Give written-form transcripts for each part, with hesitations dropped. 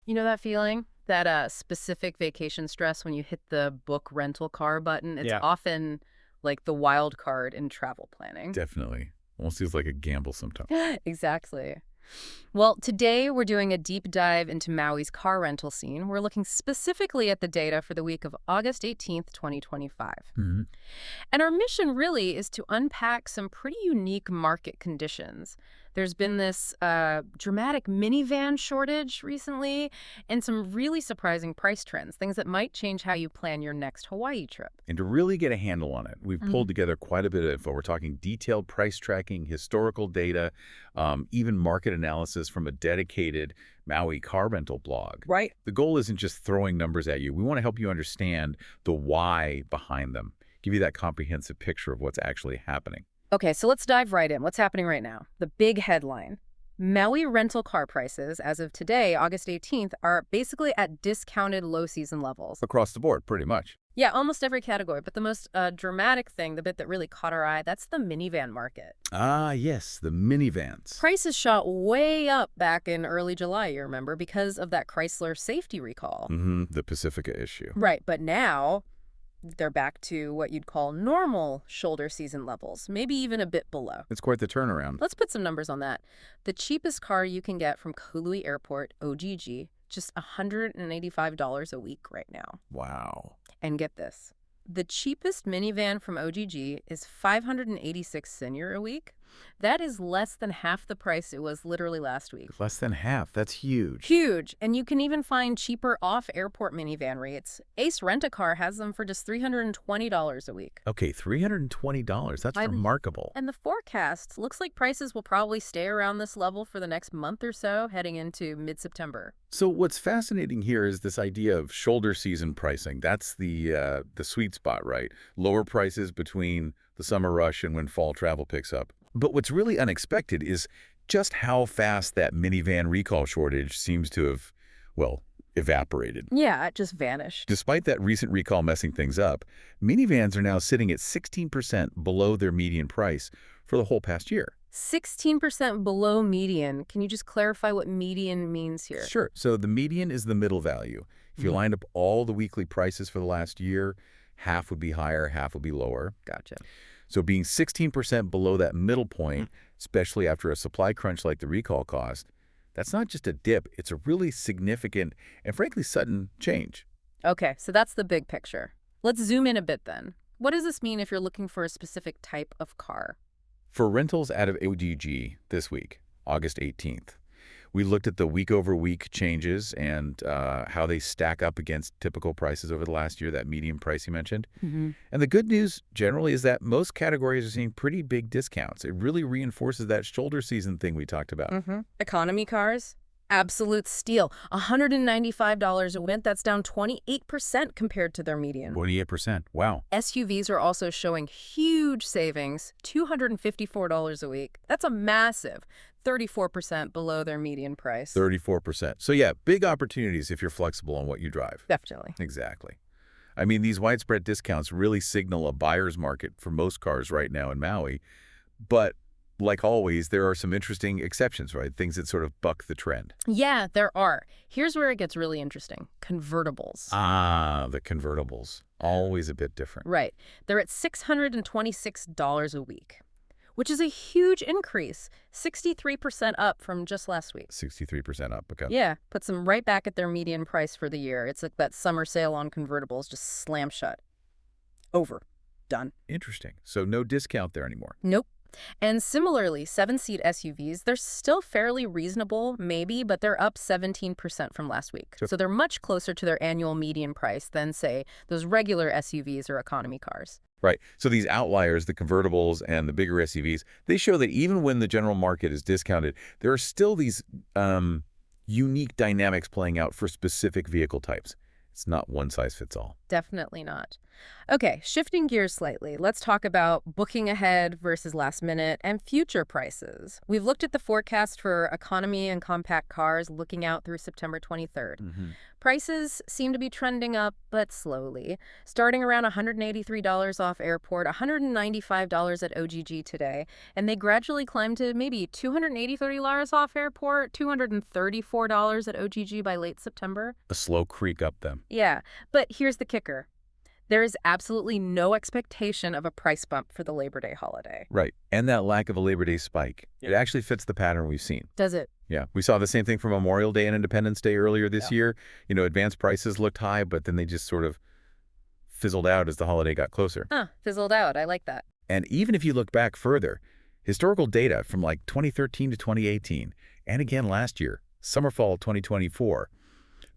You know that feeling? That specific vacation stress when you hit the book rental car button? It's Yeah. often like the wild card in travel planning. Definitely. Almost feels like a gamble sometimes. Exactly. Well, today we're doing a deep dive into Maui's car rental scene. We're looking specifically at the data for the week of August 18th, 2025. Mhm. And our mission really is to unpack some pretty unique market conditions. There's been this dramatic minivan shortage recently and some really surprising price trends, things that might change how you plan your next Hawaii trip. And to really get a handle on it, we've Mm. pulled together quite a bit of info. We're talking detailed price tracking, historical data, even market analysis from a dedicated Maui car rental blog. Right. The goal isn't just throwing numbers at you. We want to help you understand the why behind them, give you that comprehensive picture of what's actually happening. Okay, so let's dive right in. What's happening right now? The big headline. Maui rental car prices, as of today, August 18th, are basically at discounted low season levels. Across the board, pretty much. Yeah, almost every category. But the most dramatic thing, the bit that really caught our eye, that's the minivan market. Ah, yes, the minivans. Prices shot way up back in early July, you remember, because of that Chrysler safety recall. The Pacifica issue. Right, but now they're back to what you'd call normal shoulder season levels, maybe even a bit below. It's quite the turnaround. Let's put some numbers on that. The cheapest car you can get from Kahului Airport, OGG, just $185 a week right now. Wow. And get this. The cheapest minivan from OGG is 586 senior a week. That is less than half the price it was literally last week. Less than half. That's huge. Huge. And you can even find cheaper off-airport minivan rates. Ace Rent-A-Car has them for just $320 a week. Okay, $320. That's I'm- remarkable. And the forecast looks like prices will probably stay around this level for the next month or so, heading into mid-September. So what's fascinating here is this idea of shoulder season pricing. That's the sweet spot, right? Lower prices between the summer rush and when fall travel picks up. But what's really unexpected is just how fast that minivan recall shortage seems to have, well, evaporated. Yeah, it just vanished. Despite that recent recall messing things up, minivans are now sitting at 16% below their median price for the whole past year. 16% below median. Can you just clarify what median means here? Sure. So the median is the middle value. If you Mhm. lined up all the weekly prices for the last year, half would be higher, half would be lower. Gotcha. So being 16% below that middle point, especially after a supply crunch like the recall cost, that's not just a dip, it's a really significant and frankly sudden change. Okay, so that's the big picture. Let's zoom in a bit then. What does this mean if you're looking for a specific type of car? For rentals out of ODG this week, August 18th, we looked at the week-over-week changes and how they stack up against typical prices over the last year, that median price you mentioned. And the good news generally is that most categories are seeing pretty big discounts. It really reinforces that shoulder season thing we talked about. Economy cars? Absolute steal. $195 a week. That's down 28% compared to their median. 28%. Wow. SUVs are also showing huge savings, $254 a week. That's a massive 34% below their median price. 34%. So yeah, big opportunities if you're flexible on what you drive. Definitely. Exactly. I mean, these widespread discounts really signal a buyer's market for most cars right now in Maui. But like always, there are some interesting exceptions, right? Things that sort of buck the trend. Yeah, there are. Here's where it gets really interesting. Convertibles. Ah, the convertibles. Always a bit different. Right. They're at $626 a week, which is a huge increase, 63% up from just last week. 63% up. Okay. Yeah, puts them right back at their median price for the year. It's like that summer sale on convertibles just slam shut. Over. Done. Interesting. So no discount there anymore. Nope. And similarly, 7-seat SUVs, they're still fairly reasonable, maybe, but they're up 17% from last week. Sure. So they're much closer to their annual median price than, say, those regular SUVs or economy cars. Right. So these outliers, the convertibles and the bigger SUVs, they show that even when the general market is discounted, there are still these unique dynamics playing out for specific vehicle types. It's not one size fits all. Definitely not. Okay, shifting gears slightly, let's talk about booking ahead versus last minute and future prices. We've looked at the forecast for economy and compact cars looking out through September 23rd. Hmm. Prices seem to be trending up, but slowly, starting around $183 off airport, $195 at OGG today, and they gradually climb to maybe $283 off airport, $234 at OGG by late September. A slow creak up them. Yeah, but here's the kicker. There is absolutely no expectation of a price bump for the Labor Day holiday. Right. And that lack of a Labor Day spike. It actually fits the pattern we've seen. Does it? Yeah. We saw the same thing for Memorial Day and Independence Day earlier this Yeah. year. Advanced prices looked high, but then they just sort of fizzled out as the holiday got closer. Fizzled out. I like that. And even if you look back further, historical data from like 2013 to 2018, and again last year, summer-fall 2024,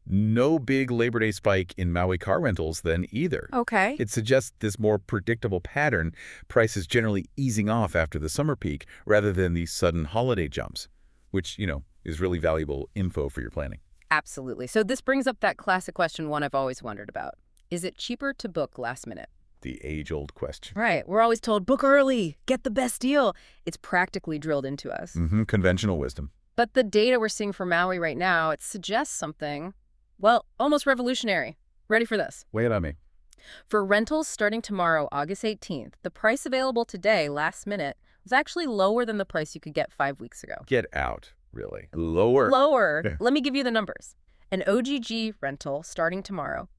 no big Labor Day spike in Maui car rentals then either. Okay. It suggests this more predictable pattern, prices generally easing off after the summer peak rather than these sudden holiday jumps, which, is really valuable info for your planning. Absolutely. So this brings up that classic question, one I've always wondered about. Is it cheaper to book last minute? The age-old question. Right. We're always told, book early, get the best deal. It's practically drilled into us. Conventional wisdom. But the data we're seeing for Maui right now, it suggests something, well, almost revolutionary. Ready for this? Lay it on me. For rentals starting tomorrow, August 18th, the price available today, last minute, was actually lower than the price you could get 5 weeks ago. Get out, really. Lower. Lower. Yeah. Let me give you the numbers. An OGG rental starting tomorrow.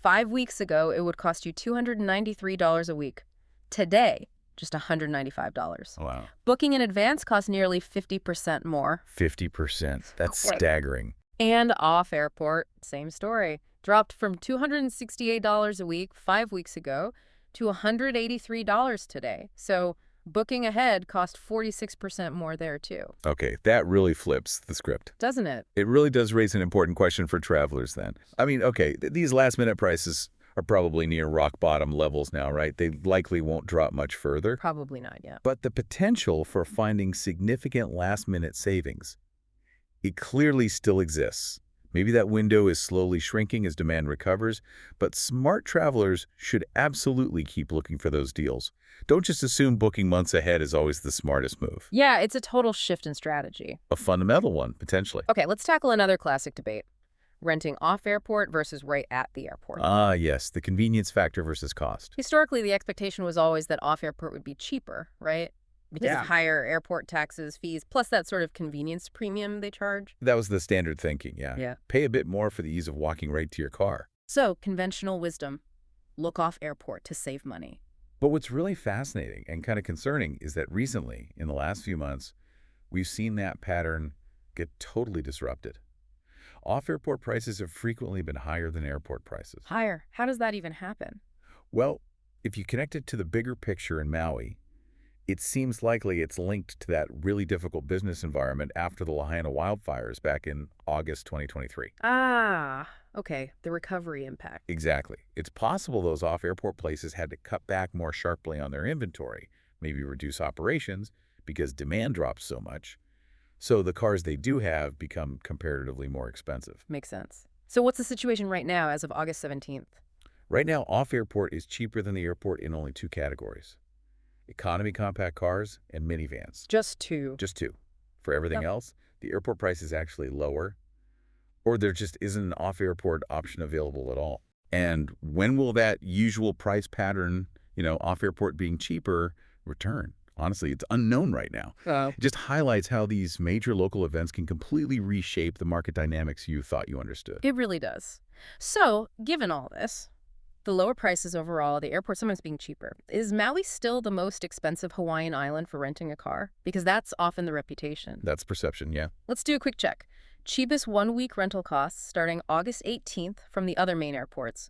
5 weeks ago, it would cost you $293 a week. Today, just $195. Wow. Booking in advance costs nearly 50% more. 50%. That's Quick. staggering. And off airport, same story. Dropped from $268 a week 5 weeks ago to $183 today. So booking ahead cost 46% more there too. Okay, that really flips the script. Doesn't it? It really does raise an important question for travelers then. I mean, okay, these last-minute prices are probably near rock-bottom levels now, right? They likely won't drop much further. Probably not yet. But the potential for finding significant last-minute savings, it clearly still exists. Maybe that window is slowly shrinking as demand recovers, but smart travelers should absolutely keep looking for those deals. Don't just assume booking months ahead is always the smartest move. Yeah, it's a total shift in strategy. A fundamental one, potentially. Okay, let's tackle another classic debate. Renting off airport versus right at the airport. Ah, yes, the convenience factor versus cost. Historically, the expectation was always that off airport would be cheaper, right? Because Yeah. of higher airport taxes, fees, plus that sort of convenience premium they charge. That was the standard thinking, yeah. Yeah. Pay a bit more for the ease of walking right to your car. So, conventional wisdom, look off airport to save money. But what's really fascinating and kind of concerning is that recently, in the last few months, we've seen that pattern get totally disrupted. Off-airport prices have frequently been higher than airport prices. Higher. How does that even happen? Well, if you connect it to the bigger picture in Maui, it seems likely it's linked to that really difficult business environment after the Lahaina wildfires back in August 2023. Ah, okay. The recovery impact. Exactly. It's possible those off-airport places had to cut back more sharply on their inventory, maybe reduce operations because demand dropped so much. So the cars they do have become comparatively more expensive. Makes sense. So what's the situation right now as of August 17th? Right now, off-airport is cheaper than the airport in only two categories: economy compact cars and minivans. Just two. Just two. For everything else, the airport price is actually lower, or there just isn't an off-airport option available at all. And when will that usual price pattern, off-airport being cheaper, return? Honestly, it's unknown right now. It just highlights how these major local events can completely reshape the market dynamics you thought you understood. It really does. So, given all this, the lower prices overall, the airport sometimes being cheaper, is Maui still the most expensive Hawaiian island for renting a car? Because that's often the reputation. That's perception, yeah. Let's do a quick check. Cheapest one-week rental costs starting August 18th from the other main airports.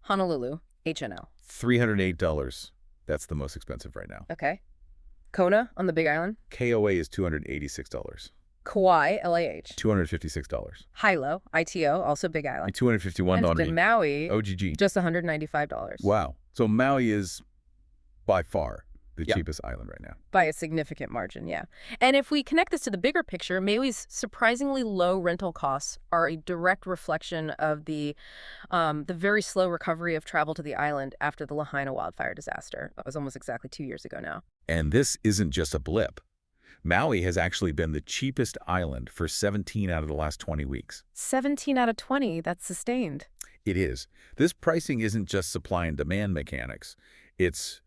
Honolulu, HNL. $308. That's the most expensive right now. Okay. Kona on the Big Island. KOA is $286. Kauai, LAH. $256. Hilo, ITO, also Big Island. $251 And then Maui, OGG. just $195. Wow. So Maui is by far The Yep. cheapest island right now. By a significant margin, yeah. And if we connect this to the bigger picture, Maui's surprisingly low rental costs are a direct reflection of the very slow recovery of travel to the island after the Lahaina wildfire disaster. That was almost exactly 2 years ago now. And this isn't just a blip. Maui has actually been the cheapest island for 17 out of the last 20 weeks. 17 out of 20, that's sustained. It is. This pricing isn't just supply and demand mechanics. It's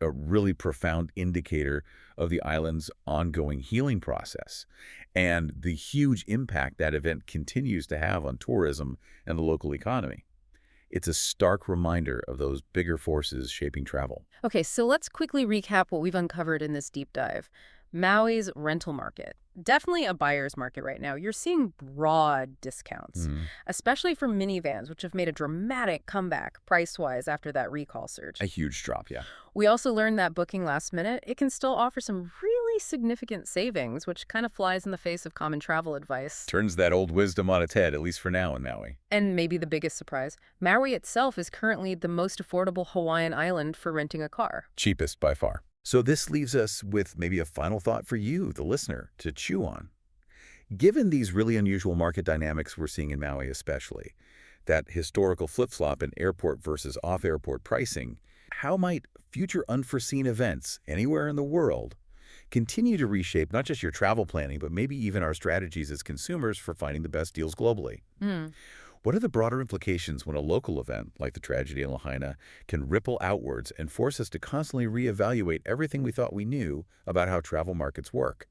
a really profound indicator of the island's ongoing healing process and the huge impact that event continues to have on tourism and the local economy. It's a stark reminder of those bigger forces shaping travel. Okay, so let's quickly recap what we've uncovered in this deep dive. Maui's rental market. Definitely a buyer's market right now. You're seeing broad discounts, Mhm. especially for minivans, which have made a dramatic comeback price-wise after that recall surge. A huge drop, yeah. We also learned that booking last minute, it can still offer some really significant savings, which kind of flies in the face of common travel advice. Turns that old wisdom on its head, at least for now in Maui. And maybe the biggest surprise, Maui itself is currently the most affordable Hawaiian island for renting a car. Cheapest by far. So this leaves us with maybe a final thought for you, the listener, to chew on. Given these really unusual market dynamics we're seeing in Maui especially, that historical flip-flop in airport versus off-airport pricing, how might future unforeseen events anywhere in the world continue to reshape not just your travel planning, but maybe even our strategies as consumers for finding the best deals globally? Hmm. What are the broader implications when a local event, like the tragedy in Lahaina, can ripple outwards and force us to constantly reevaluate everything we thought we knew about how travel markets work?